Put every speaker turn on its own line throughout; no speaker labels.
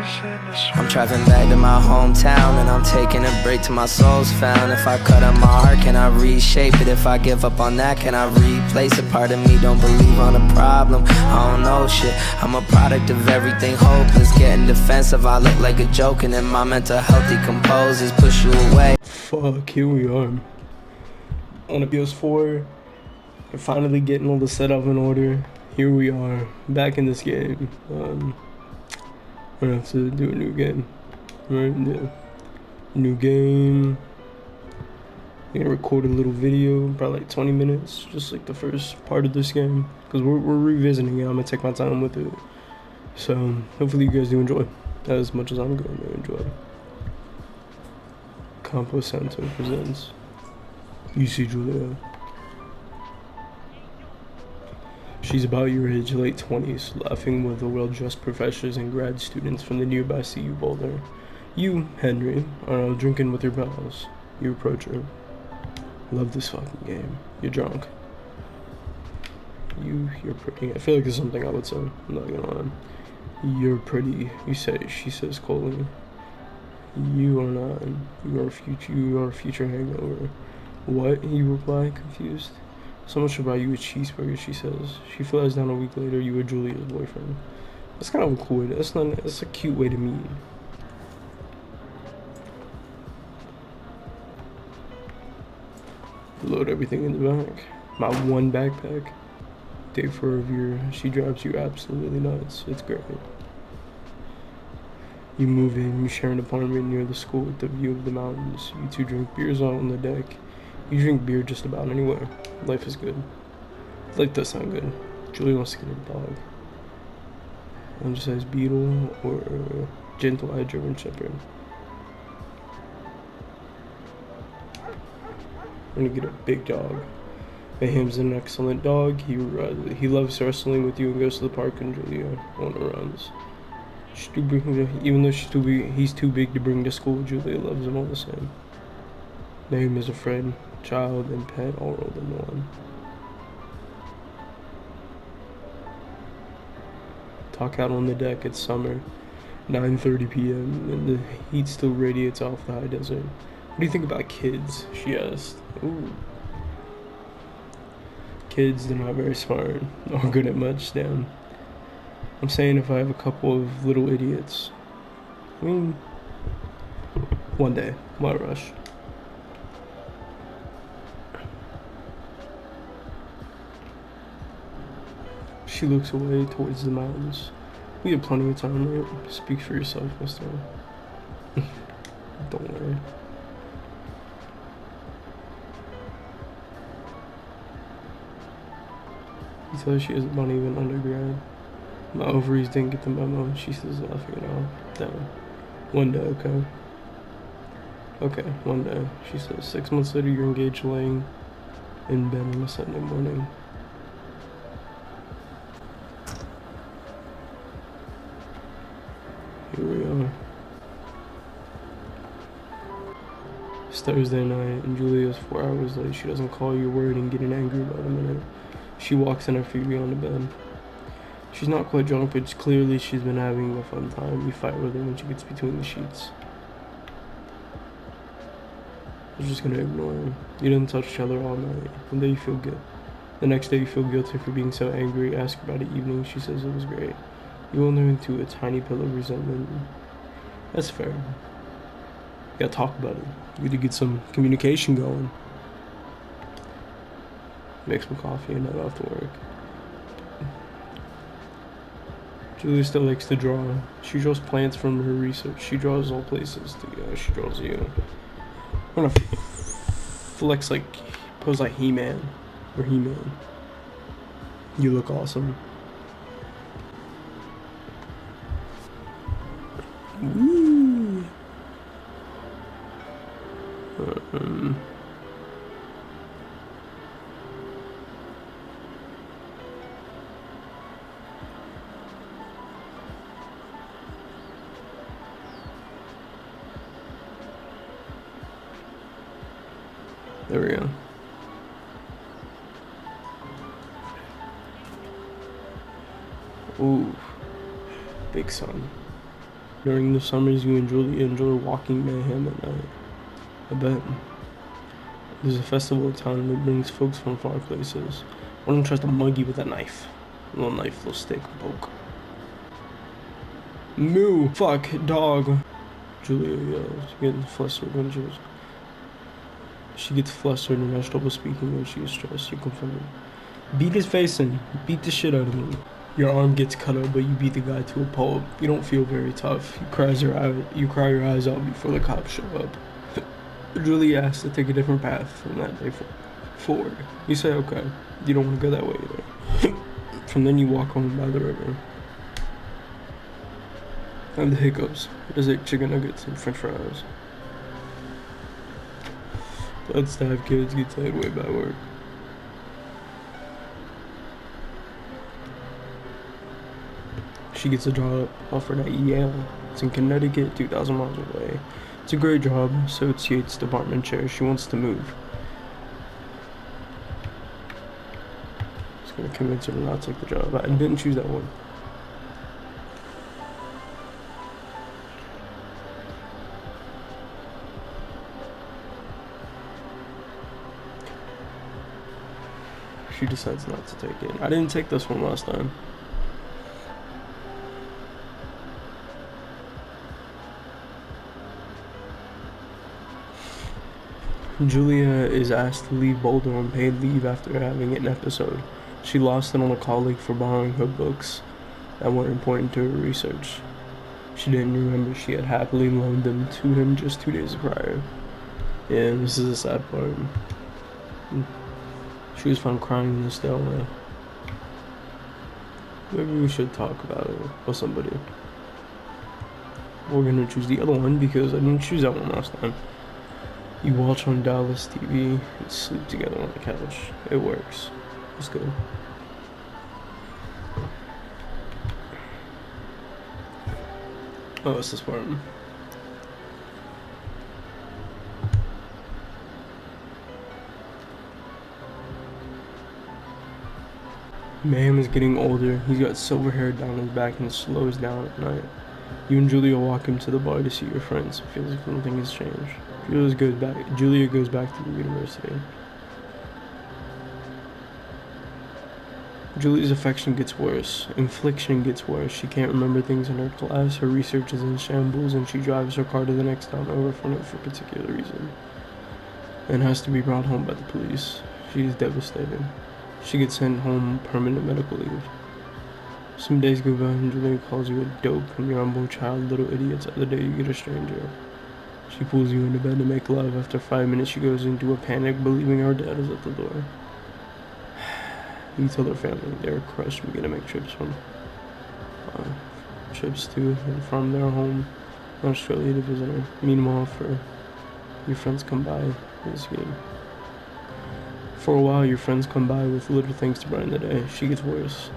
I'm traveling back to my hometown, and I'm taking a break till my soul's found. If I cut up my heart, can I reshape it? If I give up on that, can I replace it? Part of me don't believe on a problem, I don't know shit. I'm a product of everything hopeless, getting defensive, I look like a joke, and then my mental health decomposes, push you away.
Fuck, here we are on a PS4. We're finally getting all the setup in order. Here we are, back in this game. We're gonna have to do a new game, right? Yeah. New game. I'm gonna record a little video, probably like 20 minutes, just like the first part of this game, because we're revisiting it. I'm gonna take my time with it. So hopefully you guys do enjoy as much as I'm going to enjoy. Campo Santo presents UC Julia. She's about your age, late 20s, laughing with the well-dressed professors and grad students from the nearby CU Boulder. You, Henry, are out drinking with your pals. You approach her. Love this fucking game. You're drunk. You're pretty. I feel like there's something I would say. I'm not gonna lie. You're pretty. She says coldly. You are not. You are a future hangover. What? You reply, confused. Someone should buy you a cheeseburger, she says. She flies down a week later. You are Julia's boyfriend. That's kind of a cool way. That's a cute way to meet. Load everything in the back. My one backpack. Day for a review. She drives you absolutely nuts. It's great. You move in. You share an apartment near the school with the view of the mountains. You two drink beers out on the deck. You drink beer just about anywhere. Life is good. Life does sound good. Julie wants to get a dog. One just says beetle or gentle-eyed German shepherd. I'm gonna get a big dog. Mayhem's an excellent dog. He loves wrestling with you and goes to the park, and Julia runs. Even though he's too big to bring to school, Julia loves him all the same. Mayhem is a friend, child, and pet all rolled into one. Talk out on the deck. It's summer, 9:30 p.m., and the heat still radiates off the high desert. What do you think about kids? She asked. Ooh. Kids, they're not very smart or good at much, damn. I'm saying if I have a couple of little idiots. I mean, one day. Why rush? She looks away towards the mountains. We have plenty of time, right? Speak for yourself, mister. Don't worry. You tell her she isn't not even undergrad. My ovaries didn't get the memo, she says, laughing it off. Damn. One day, okay? Okay, one day. She says, 6 months later, you're engaged laying in bed on a Sunday morning. Here we are. It's Thursday night, and Julia's 4 hours late. She doesn't call you worried and getting angry about a minute. She walks in after you get on the bed. She's not quite drunk, but clearly she's been having a fun time. You fight with her when she gets between the sheets. You're just gonna ignore her. You didn't touch each other all night. One day you feel good. The next day you feel guilty for being so angry. Ask her about the evening. She says it was great. You will enter into a tiny pill of resentment. That's fair. You gotta talk about it. You need to get some communication going. Make some coffee and head off to work. Julia still likes to draw. She draws plants from her research. She draws all places together. She draws you. I'm gonna flex like, pose like He-Man. Or He-Man. You look awesome. Woo! There we go. Ooh, big sun. During the summers, you and Julia enjoy walking mayhem at night. I bet. There's a festival in town that brings folks from far places. One of them tries to mug you with a knife. A little knife, little stick, poke. Moo! Fuck, dog. Julia yells, getting flustered when she gets flustered and has trouble speaking when she is stressed. You confront her. Beat his face in. Beat the shit out of him. Your arm gets cut up, but you beat the guy to a pulp. You don't feel very tough. You cry your eyes out before the cops show up. Julie asks to take a different path from that day forward. You say okay. You don't want to go that way either. From then you walk home by the river. I have the hiccups. There's like chicken nuggets and french fries. Let's have kids get tied way by work. She gets a job offered at Yale. It's in Connecticut, 2,000 miles away. It's a great job, associate's department chair. She wants to move. Just gonna convince her to not take the job. I didn't choose that one. She decides not to take it. I didn't take this one last time. Julia is asked to leave Boulder on paid leave after having an episode. She lost it on a colleague for borrowing her books that weren't important to her research. She didn't remember she had happily loaned them to him just 2 days prior. Yeah, this is a sad part. She was found crying in the stairway. Maybe we should talk about it with somebody. We're gonna choose the other one because I didn't choose that one last time. You watch on Dallas TV and sleep together on the couch. It works. It's good. Oh, it's this part. Mayhem is getting older. He's got silver hair down his back and slows down at night. You and Julia walk him to the bar to see your friends. It feels like nothing has changed. Julia goes back to the university. Julia's affection gets worse. Infliction gets worse. She can't remember things in her class. Her research is in shambles, and she drives her car to the next town over for no particular reason, and has to be brought home by the police. She is devastated. She gets sent home permanent medical leave. Some days go by and Julia calls you a dope and you're unborn child, little idiots. Other day you get a stranger. She pulls you into bed to make love. After 5 minutes she goes into a panic, believing her dad is at the door. You tell her family they're crushed. We gotta make trips to and from their home in Australia to visit her. Meanwhile, your friends come by. For a while, your friends come by with little things to brighten the day. She gets worse.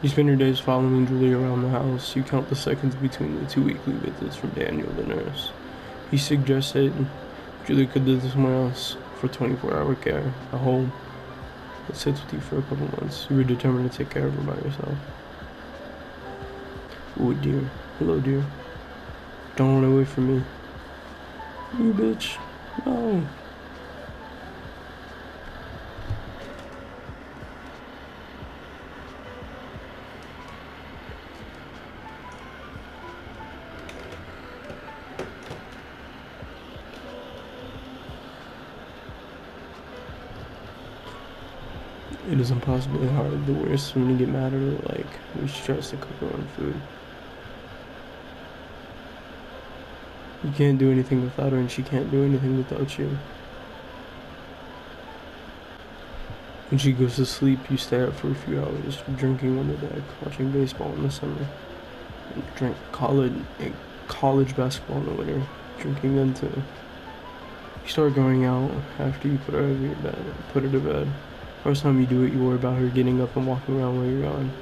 You spend your days following Julia around the house. You count the seconds between the 2 weekly visits from Daniel, the nurse. He suggested Julia could live somewhere else for 24-hour care, a home that sits with you for a couple months. You were determined to take care of her by yourself. Ooh, dear. Hello, dear. Don't run away from me. You bitch. No. It is impossibly hard. The worst when you get mad at her, like, when she tries to cook her own food. You can't do anything without her, and she can't do anything without you. When she goes to sleep, you stay up for a few hours, drinking on the deck, watching baseball in the summer, and drink college basketball in the winter, drinking then too. You start going out after you put her to bed. First time you do it, you worry about her getting up and walking around where you're going.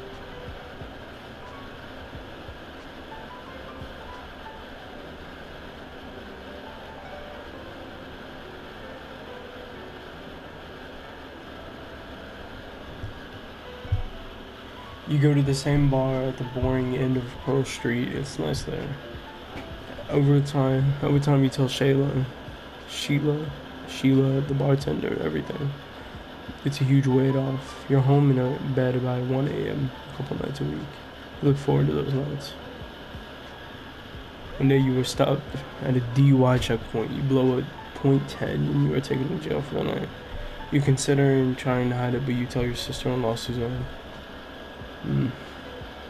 You go to the same bar at the boring end of Pearl Street. It's nice there. Over time you tell Sheila, the bartender, everything. It's a huge weight off. You're home in a bed by 1 a.m. a couple nights a week. You look forward to those nights. One day you were stopped at a DUI checkpoint. You blow a .10 and you are taken to jail for the night. You consider trying to hide it, but you tell your sister-in-law Suzanne.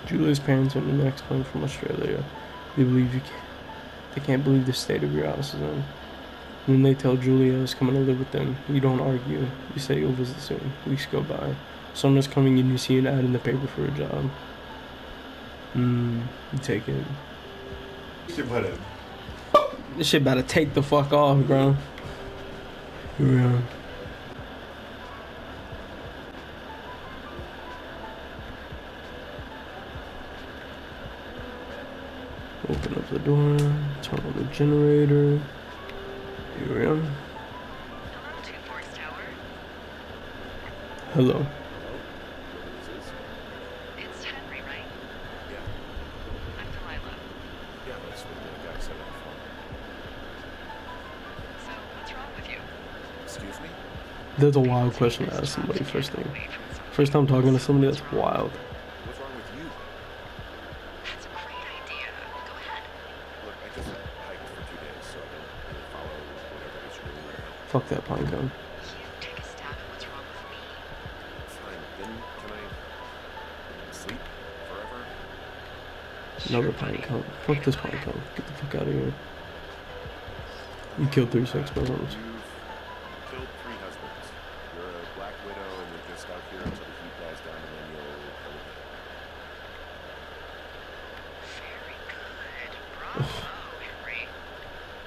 Julia's parents are in the next plane from Australia. They can't believe the state of your house is in. When they tell Julia is coming to live with them, you don't argue. You say you'll visit soon. Weeks go by. Summer's coming and you see an ad in the paper for a job. You take it. This shit about to take the fuck off, bro. Here we are. Open up the door, turn on the generator. Here we are.
Hello, 2 Forest Tower.
Hello.
It's Henry, right?
Yeah.
I'm Delilah.
Yeah, that's what the guy said on the phone.
So, what's wrong with you?
Excuse me?
That's a wild question to ask somebody first thing. First time talking to somebody, that's wild.
What's wrone with you?
That's a great idea. Go ahead.
Look, I just hiked for 2 days, so I don't really follow whatever gets you really right now.
Fuck that pine cone.
You take a stab at what's wrong with me.
Fine, then can I sleep forever?
Another pine cone. Fuck this pine cone. Get the fuck out of here. You killed 3 sex persons.
You've killed 3 husbands. You're a black widow and you're just out here until the heat dies down and then you'll kill again.
Very good. Bravo, Henry.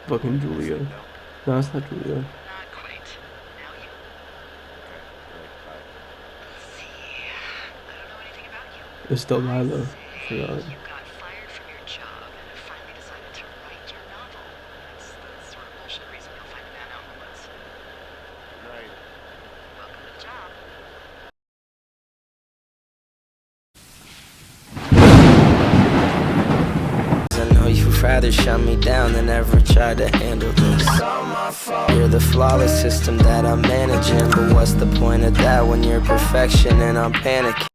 Fucking Julia.
No?
No, it's not Julia.
Not quite. Now you.
Okay, great, bye.
See, I don't know anything about you.
It's Delilah. I
Say
forgot.
you got fired from your job and finally decided to write your novel. That's the sort of bullshit reason you'll find a man out in the woods.
Right.
Welcome to the job.
I know you'd rather shut me down than ever try to handle this. You're the flawless system that I'm managing, but what's the point of that when you're perfection and I'm panicking?